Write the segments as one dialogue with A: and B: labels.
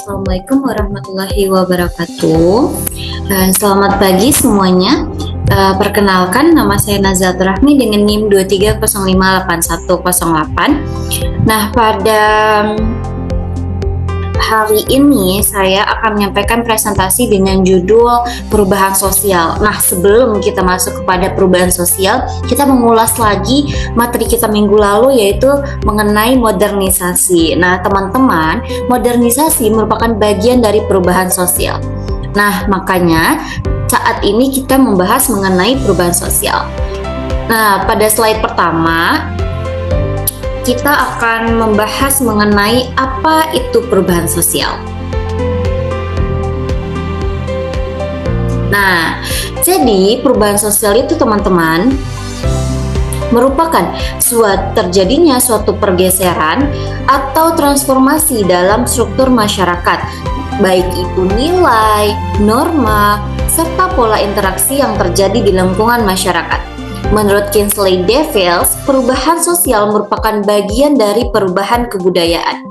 A: Assalamualaikum warahmatullahi wabarakatuh. Selamat pagi semuanya. Perkenalkan, nama saya Nazatul Rahmi dengan NIM 23058108. Nah, pada hari ini saya akan menyampaikan presentasi dengan judul perubahan sosial. Nah, sebelum kita masuk kepada perubahan sosial, kita mengulas lagi materi kita minggu lalu, yaitu mengenai modernisasi. Nah, teman-teman, modernisasi merupakan bagian dari perubahan sosial. Nah, makanya saat ini kita membahas mengenai perubahan sosial. Nah, pada slide pertama kita akan membahas mengenai apa itu perubahan sosial. Nah, jadi perubahan sosial itu teman-teman merupakan terjadinya suatu pergeseran atau transformasi dalam struktur masyarakat, baik itu nilai, norma, serta pola interaksi yang terjadi di lingkungan masyarakat. Menurut Kingsley Devils, perubahan sosial merupakan bagian dari perubahan kebudayaan.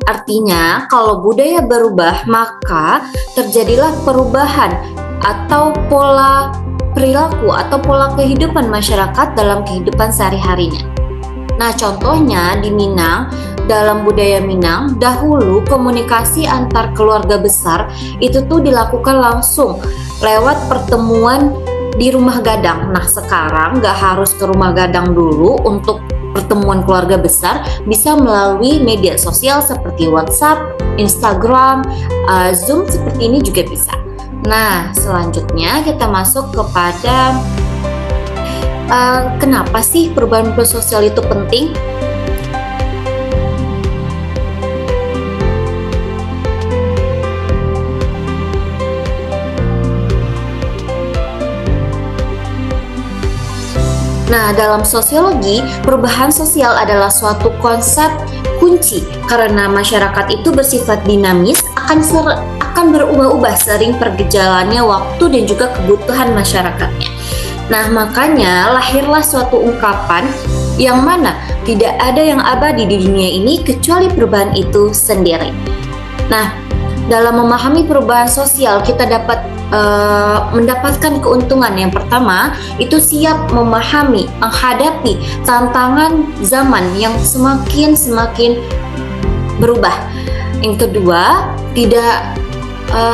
A: Artinya, kalau budaya berubah, maka terjadilah perubahan atau pola perilaku atau pola kehidupan masyarakat dalam kehidupan sehari-harinya. Nah, contohnya di Minang, dalam budaya Minang, dahulu komunikasi antar keluarga besar itu tuh dilakukan langsung lewat pertemuan di rumah gadang. Nah, sekarang nggak harus ke rumah gadang dulu untuk pertemuan keluarga besar, bisa melalui media sosial seperti WhatsApp, Instagram, Zoom seperti ini juga bisa. Nah, selanjutnya kita masuk kepada kenapa sih perubahan sosial itu penting? Nah, dalam sosiologi, perubahan sosial adalah suatu konsep kunci karena masyarakat itu bersifat dinamis, akan berubah-ubah sering perjalannya waktu dan juga kebutuhan masyarakatnya. Nah, makanya lahirlah suatu ungkapan yang mana tidak ada yang abadi di dunia ini kecuali perubahan itu sendiri. Nah, dalam memahami perubahan sosial, kita dapat mendapatkan keuntungan. Yang pertama, itu siap memahami, menghadapi tantangan zaman yang semakin berubah. Yang kedua, tidak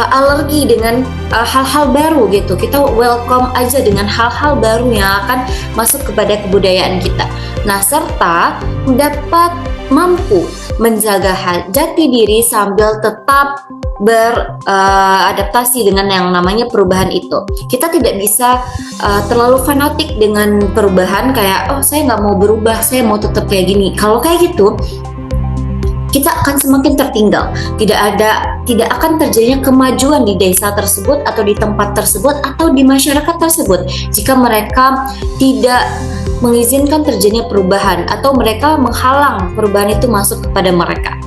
A: alergi dengan hal-hal baru gitu. Kita welcome aja dengan hal-hal baru yang akan masuk kepada kebudayaan kita. Nah, serta dapat mampu menjaga jati diri sambil tetap beradaptasi dengan yang namanya perubahan itu. Kita tidak bisa terlalu fanatik dengan perubahan, kayak saya nggak mau berubah, saya mau tetap kayak gini. Kalau kayak gitu, kita akan semakin tertinggal. Tidak akan terjadinya kemajuan di desa tersebut atau di tempat tersebut atau di masyarakat tersebut jika mereka tidak mengizinkan terjadinya perubahan atau mereka menghalang perubahan itu masuk kepada mereka.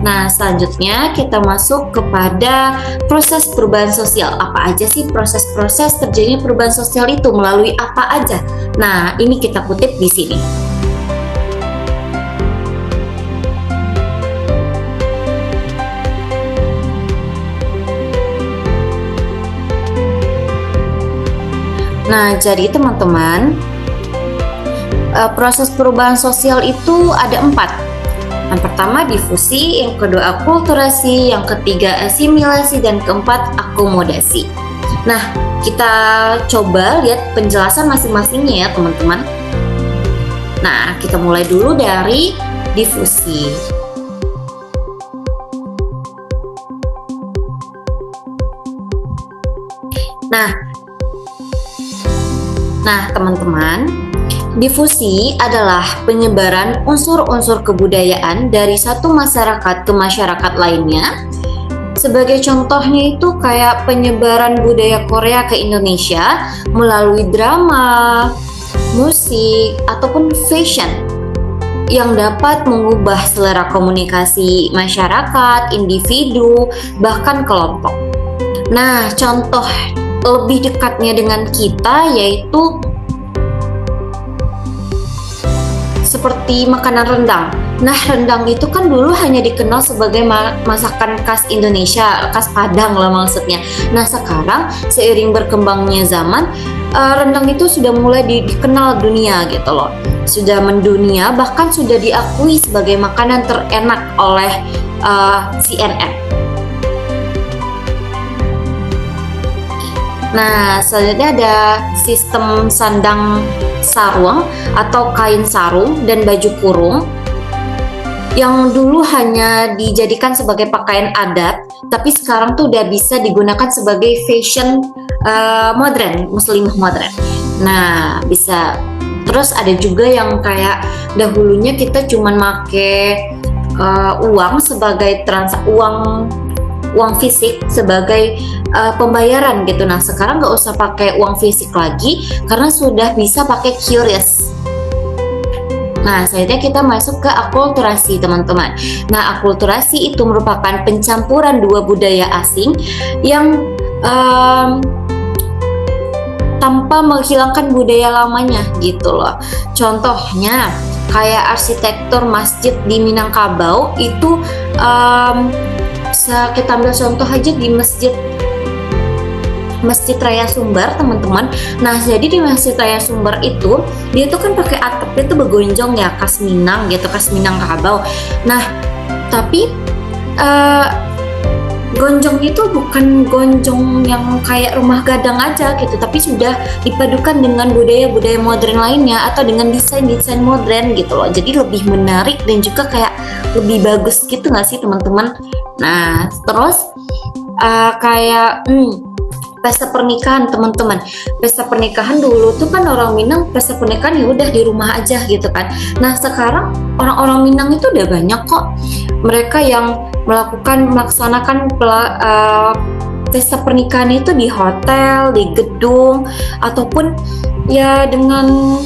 A: Nah, selanjutnya kita masuk kepada proses perubahan sosial. Apa aja sih proses-proses terjadinya perubahan sosial itu, melalui apa aja? Nah, ini kita kutip di sini. Nah, jadi teman-teman, proses perubahan sosial itu ada 4. Yang pertama difusi, yang kedua akulturasi, yang ketiga asimilasi, dan keempat akomodasi. Nah, kita coba lihat penjelasan masing-masingnya ya teman-teman. Nah, kita mulai dulu dari difusi. Nah, teman-teman, difusi adalah penyebaran unsur-unsur kebudayaan dari satu masyarakat ke masyarakat lainnya. Sebagai contohnya itu kayak penyebaran budaya Korea ke Indonesia melalui drama, musik, ataupun fashion yang dapat mengubah selera komunikasi masyarakat, individu, bahkan kelompok. Nah, contoh lebih dekatnya dengan kita yaitu seperti makanan rendang. Nah, rendang itu kan dulu hanya dikenal sebagai masakan khas Indonesia, khas Padang lah maksudnya. Nah, sekarang seiring berkembangnya zaman, rendang itu sudah mulai dikenal dunia gitu loh. Sudah mendunia, bahkan sudah diakui sebagai makanan terenak oleh CNN. Nah, selanjutnya ada sistem sandang sarung atau kain sarung dan baju kurung yang dulu hanya dijadikan sebagai pakaian adat, tapi sekarang tuh udah bisa digunakan sebagai fashion modern, muslimah modern. Nah, bisa. Terus ada juga yang kayak dahulunya kita cuman make uang sebagai uang fisik sebagai pembayaran gitu. Nah, sekarang nggak usah pakai uang fisik lagi karena sudah bisa pakai QRIS. Nah, selanjutnya kita masuk ke akulturasi, teman-teman. Nah, akulturasi itu merupakan pencampuran dua budaya asing yang tanpa menghilangkan budaya lamanya gitu loh. Contohnya kayak arsitektur masjid di Minangkabau itu kita ambil contoh aja di Masjid Raya Sumbar, teman-teman. Nah, jadi di Masjid Raya Sumbar itu dia tuh kan pakai atapnya tuh begonjong ya, khas Minang gitu, khas Minangkabau. Nah, tapi gonjong itu bukan gonjong yang kayak rumah gadang aja gitu, tapi sudah dipadukan dengan budaya-budaya modern lainnya atau dengan desain-desain modern gitu loh. Jadi lebih menarik dan juga kayak lebih bagus gitu nggak sih, teman-teman? Nah, terus kayak pesta pernikahan, teman-teman. Pesta pernikahan dulu tuh kan orang Minang pesta pernikahan ya udah di rumah aja gitu kan. Nah, sekarang orang-orang Minang itu udah banyak kok mereka yang melaksanakan pesta pernikahan itu di hotel, di gedung, ataupun ya dengan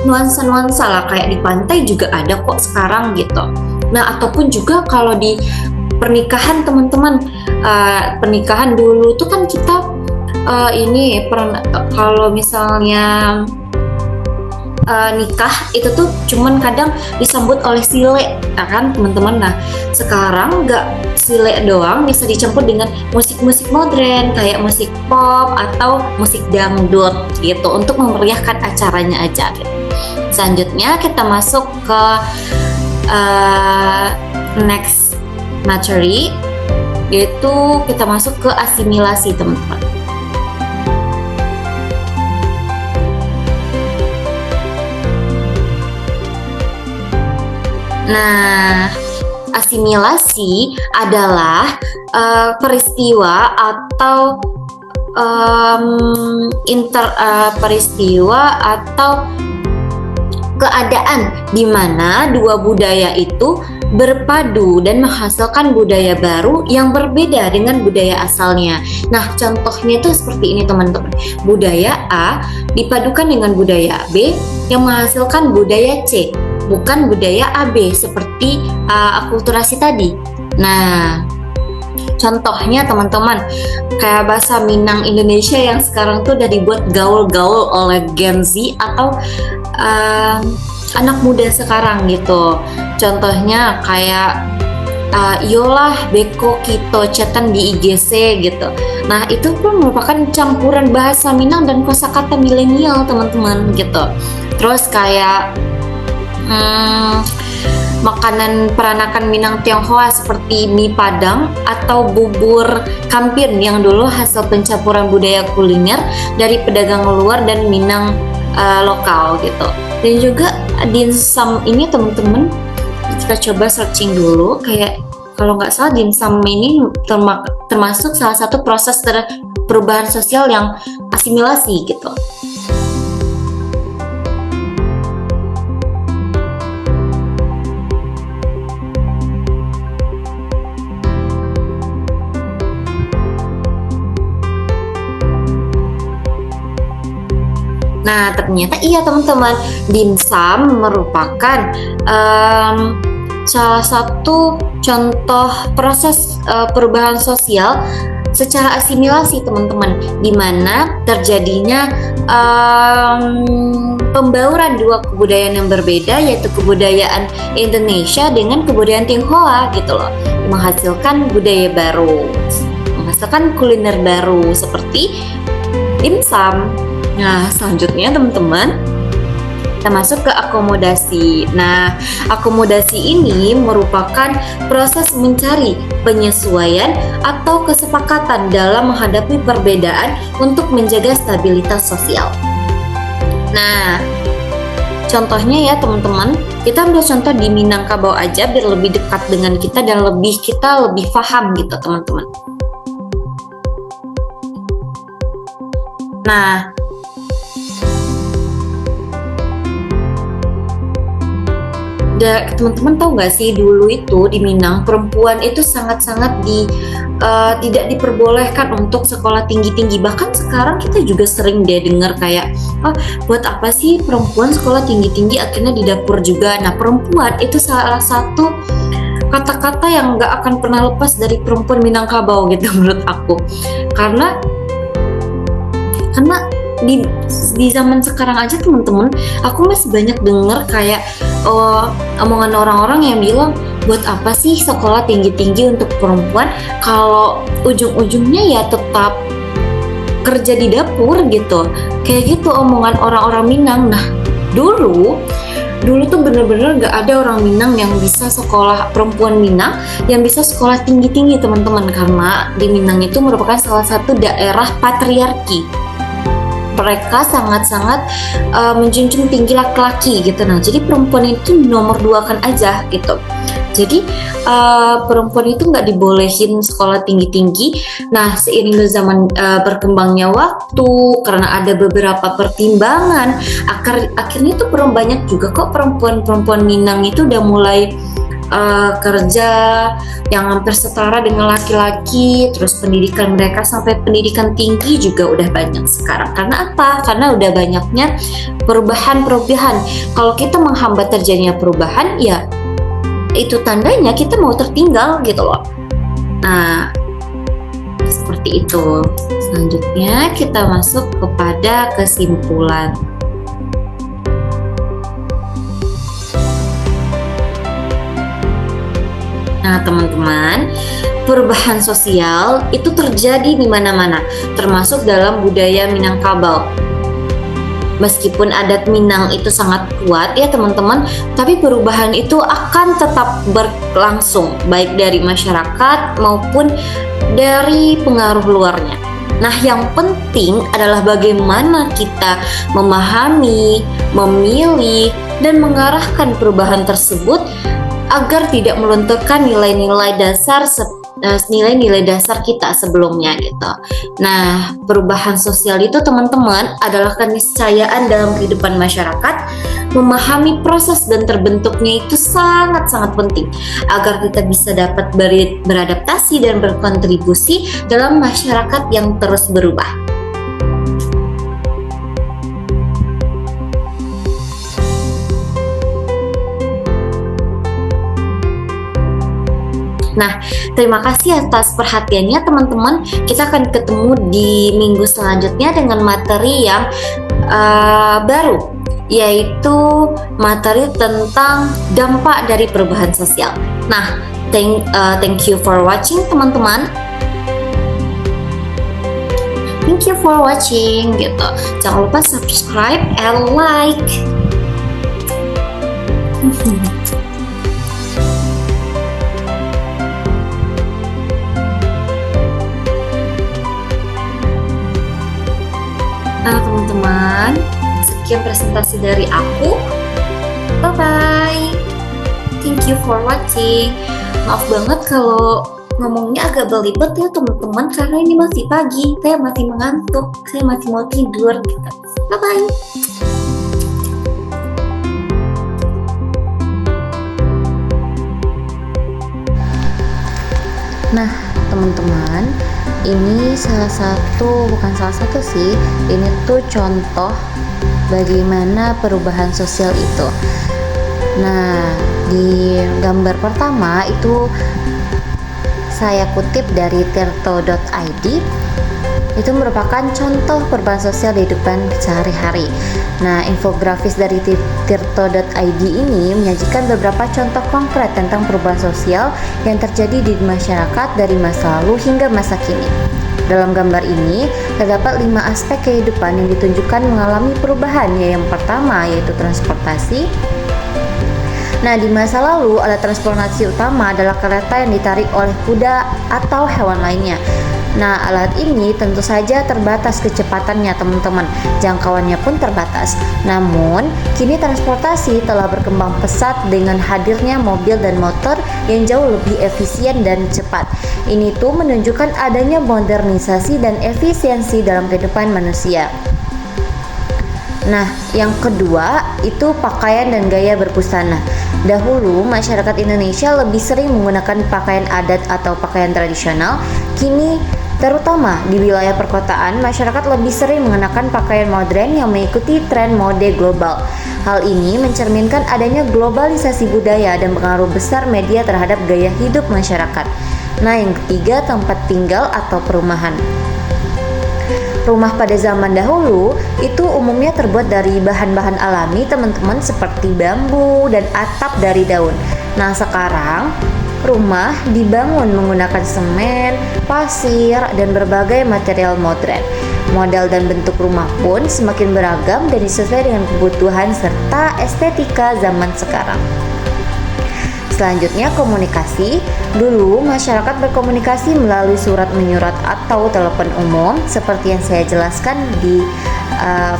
A: nuansa-nuansa lah, kayak di pantai juga ada kok sekarang gitu. Nah, ataupun juga kalau di pernikahan, teman-teman, pernikahan dulu tuh kan kita kalau misalnya nikah itu tuh cuman kadang disambut oleh sile, kan teman-teman. Nah, sekarang nggak sile doang, bisa dicampur dengan musik-musik modern kayak musik pop atau musik dangdut gitu untuk memeriahkan acaranya aja gitu. Selanjutnya kita masuk ke next materi, yaitu kita masuk ke asimilasi, teman-teman. Nah, asimilasi adalah peristiwa atau peristiwa atau keadaan di mana dua budaya itu berpadu dan menghasilkan budaya baru yang berbeda dengan budaya asalnya. Nah, contohnya itu seperti ini, teman-teman. Budaya A dipadukan dengan budaya B yang menghasilkan budaya C, bukan budaya AB seperti akulturasi tadi. Nah, contohnya teman-teman, kayak bahasa Minang Indonesia yang sekarang tuh udah dibuat gaul-gaul oleh Gen Z atau anak muda sekarang gitu. Contohnya kayak yolah beko kito chatan di IGC gitu. Nah, itu pun merupakan campuran bahasa Minang dan kosakata milenial, teman-teman gitu. Terus kayak makanan peranakan Minang Tionghoa seperti mie Padang atau bubur kampir yang dulu hasil pencampuran budaya kuliner dari pedagang luar dan Minang lokal gitu. Dan juga dimsum ini, teman-teman, kita coba searching dulu, kayak kalau nggak salah dimsum ini termasuk salah satu proses perubahan sosial yang asimilasi gitu. Nah, ternyata iya, teman-teman, dimsum merupakan salah satu contoh proses perubahan sosial secara asimilasi teman-teman, di mana terjadinya pembauran dua kebudayaan yang berbeda, yaitu kebudayaan Indonesia dengan kebudayaan Tionghoa gitu loh, menghasilkan budaya baru, menghasilkan kuliner baru seperti dimsum. Nah, selanjutnya teman-teman, kita masuk ke akomodasi. Nah, akomodasi ini merupakan proses mencari penyesuaian atau kesepakatan dalam menghadapi perbedaan untuk menjaga stabilitas sosial. Nah, contohnya ya teman-teman, kita ambil contoh di Minangkabau aja biar lebih dekat dengan kita dan kita lebih paham gitu teman-teman. Nah, teman-teman tahu nggak sih, dulu itu di Minang perempuan itu sangat-sangat tidak diperbolehkan untuk sekolah tinggi-tinggi. Bahkan sekarang kita juga sering deh dengar kayak, buat apa sih perempuan sekolah tinggi-tinggi, akhirnya di dapur juga. Nah, perempuan itu salah satu kata-kata yang nggak akan pernah lepas dari perempuan Minangkabau gitu menurut aku, karena di zaman sekarang aja teman-teman, aku masih banyak dengar kayak omongan orang-orang yang bilang, buat apa sih sekolah tinggi-tinggi untuk perempuan kalau ujung-ujungnya ya tetap kerja di dapur gitu. Kayak gitu omongan orang-orang Minang. Nah, dulu tuh bener-bener gak ada orang Minang yang bisa sekolah, perempuan Minang yang bisa sekolah tinggi-tinggi teman-teman, karena di Minang itu merupakan salah satu daerah patriarki. Mereka sangat-sangat menjunjung tinggi laki-laki gitu. Nah, jadi perempuan itu nomor 2 kan aja gitu. Jadi perempuan itu nggak dibolehin sekolah tinggi-tinggi. Nah, seiring zaman berkembangnya waktu, karena ada beberapa pertimbangan, akhirnya tuh banyak juga kok perempuan Minang itu udah mulai kerja yang hampir setara dengan laki-laki. Terus pendidikan mereka sampai pendidikan tinggi juga udah banyak sekarang. Karena apa? Karena udah banyaknya perubahan. Kalau kita menghambat terjadinya perubahan, ya itu tandanya kita mau tertinggal gitu loh. Nah, seperti itu. Selanjutnya kita masuk kepada kesimpulan. Nah, teman-teman, perubahan sosial itu terjadi di mana-mana, termasuk dalam budaya Minangkabau. Meskipun adat Minang itu sangat kuat ya teman-teman, tapi perubahan itu akan tetap berlangsung, baik dari masyarakat maupun dari pengaruh luarnya. Nah, yang penting adalah bagaimana kita memahami, memilih, dan mengarahkan perubahan tersebut agar tidak melunturkan nilai-nilai dasar kita sebelumnya gitu. Nah, perubahan sosial itu teman-teman adalah keniscayaan dalam kehidupan masyarakat. Memahami proses dan terbentuknya itu sangat-sangat penting agar kita bisa dapat beradaptasi dan berkontribusi dalam masyarakat yang terus berubah. Nah, terima kasih atas perhatiannya teman-teman. Kita akan ketemu di minggu selanjutnya dengan materi yang baru, yaitu materi tentang dampak dari perubahan sosial. Nah, thank you for watching teman-teman. Thank you for watching gitu. Jangan lupa subscribe and like. Nah teman-teman, sekian presentasi dari aku. Bye-bye. Thank you for watching. Maaf banget kalau ngomongnya agak belibet ya teman-teman, karena ini masih pagi, saya masih mengantuk, saya masih mau tidur gitu. Bye-bye. Nah teman-teman, ini bukan salah satu sih, ini tuh contoh bagaimana perubahan sosial itu. Nah, di gambar pertama itu saya kutip dari tirto.id, itu merupakan contoh perubahan sosial di kehidupan sehari-hari. Nah, infografis dari tirto.id ini menyajikan beberapa contoh konkret tentang perubahan sosial yang terjadi di masyarakat dari masa lalu hingga masa kini. Dalam gambar ini, terdapat 5 aspek kehidupan yang ditunjukkan mengalami perubahan. Yang pertama yaitu transportasi. Nah, di masa lalu, alat transportasi utama adalah kereta yang ditarik oleh kuda atau hewan lainnya. Nah, alat ini tentu saja terbatas kecepatannya, teman-teman. Jangkauannya pun terbatas. Namun, kini transportasi telah berkembang pesat dengan hadirnya mobil dan motor yang jauh lebih efisien dan cepat. Ini tuh menunjukkan adanya modernisasi dan efisiensi dalam kehidupan manusia. Nah, yang kedua itu pakaian dan gaya berbusana. Dahulu, masyarakat Indonesia lebih sering menggunakan pakaian adat atau pakaian tradisional. Kini, terutama di wilayah perkotaan, masyarakat lebih sering mengenakan pakaian modern yang mengikuti tren mode global. Hal ini mencerminkan adanya globalisasi budaya dan pengaruh besar media terhadap gaya hidup masyarakat. Nah, yang ketiga, tempat tinggal atau perumahan. Rumah pada zaman dahulu itu umumnya terbuat dari bahan-bahan alami, teman-teman, seperti bambu dan atap dari daun. Nah, sekarang rumah dibangun menggunakan semen, pasir, dan berbagai material modern. Model dan bentuk rumah pun semakin beragam dan disesuaikan dengan kebutuhan serta estetika zaman sekarang. Selanjutnya, komunikasi. Dulu masyarakat berkomunikasi melalui surat menyurat atau telepon umum seperti yang saya jelaskan di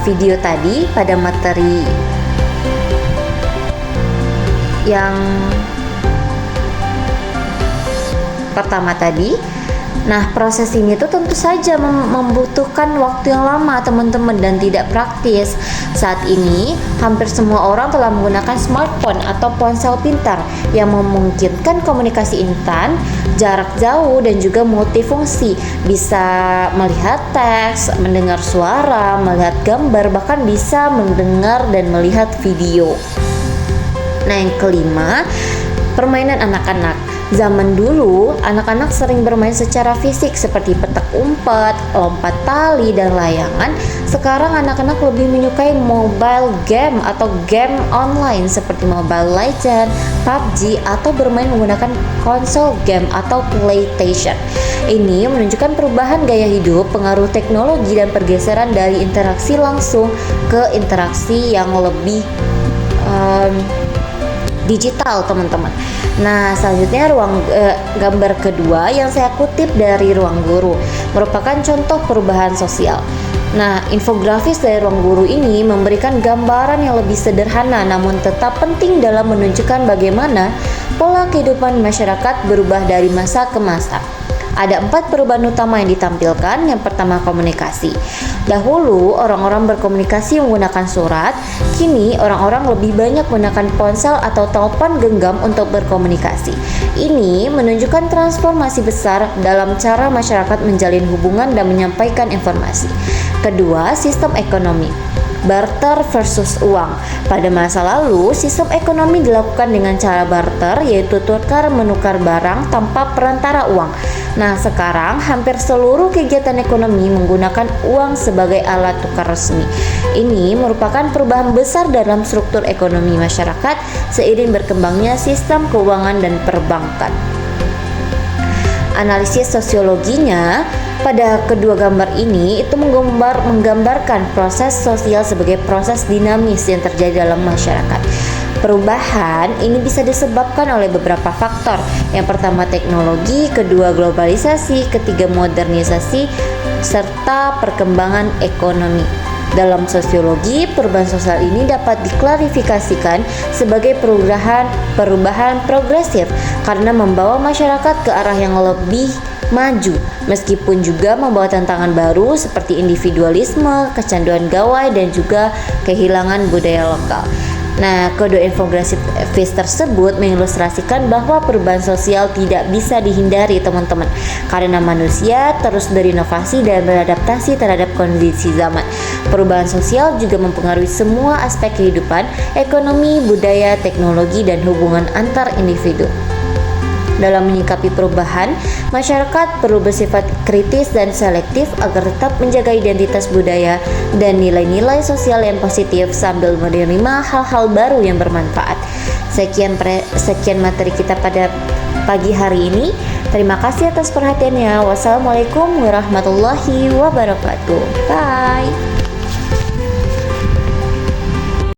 A: video tadi pada materi yang pertama tadi. Nah, proses ini tuh tentu saja membutuhkan waktu yang lama, teman-teman, dan tidak praktis. Saat ini, hampir semua orang telah menggunakan smartphone atau ponsel pintar yang memungkinkan komunikasi instan, jarak jauh, dan juga multifungsi. Bisa melihat teks, mendengar suara, melihat gambar, bahkan bisa mendengar dan melihat video. Nah, yang kelima, permainan anak-anak. Zaman dulu, anak-anak sering bermain secara fisik seperti petak umpet, lompat tali, dan layangan. Sekarang anak-anak lebih menyukai mobile game atau game online seperti Mobile Legends, PUBG, atau bermain menggunakan konsol game atau PlayStation. Ini menunjukkan perubahan gaya hidup, pengaruh teknologi, dan pergeseran dari interaksi langsung ke interaksi yang lebih digital, teman-teman. Nah, selanjutnya gambar kedua yang saya kutip dari Ruang Guru merupakan contoh perubahan sosial. Nah, infografis dari Ruang Guru ini memberikan gambaran yang lebih sederhana namun tetap penting dalam menunjukkan bagaimana pola kehidupan masyarakat berubah dari masa ke masa. Ada 4 perubahan utama yang ditampilkan. Yang pertama, komunikasi. Dahulu, orang-orang berkomunikasi menggunakan surat. Kini, orang-orang lebih banyak menggunakan ponsel atau telepon genggam untuk berkomunikasi. Ini menunjukkan transformasi besar dalam cara masyarakat menjalin hubungan dan menyampaikan informasi. Kedua, sistem ekonomi. Barter versus uang. Pada masa lalu, sistem ekonomi dilakukan dengan cara barter, yaitu tukar menukar barang tanpa perantara uang. Nah, sekarang hampir seluruh kegiatan ekonomi menggunakan uang sebagai alat tukar resmi. Ini merupakan perubahan besar dalam struktur ekonomi masyarakat seiring berkembangnya sistem keuangan dan perbankan. Analisis sosiologinya pada kedua gambar ini itu menggambarkan proses sosial sebagai proses dinamis yang terjadi dalam masyarakat. Perubahan ini bisa disebabkan oleh beberapa faktor. Yang pertama, teknologi, kedua, globalisasi, ketiga, modernisasi, serta perkembangan ekonomi. Dalam sosiologi, perubahan sosial ini dapat diklarifikasikan sebagai perubahan progresif karena membawa masyarakat ke arah yang lebih maju, meskipun juga membawa tantangan baru seperti individualisme, kecanduan gawai, dan juga kehilangan budaya lokal. Nah, kedua infografis tersebut mengilustrasikan bahwa perubahan sosial tidak bisa dihindari, teman-teman, karena manusia terus berinovasi dan beradaptasi terhadap kondisi zaman. Perubahan sosial juga mempengaruhi semua aspek kehidupan, ekonomi, budaya, teknologi, dan hubungan antar individu.
B: Dalam menyikapi perubahan, masyarakat perlu bersifat kritis dan selektif agar tetap menjaga identitas budaya dan nilai-nilai sosial yang positif sambil menerima hal-hal baru yang bermanfaat. Sekian materi kita pada pagi hari ini. Terima kasih atas perhatiannya. Wassalamualaikum warahmatullahi wabarakatuh. Bye.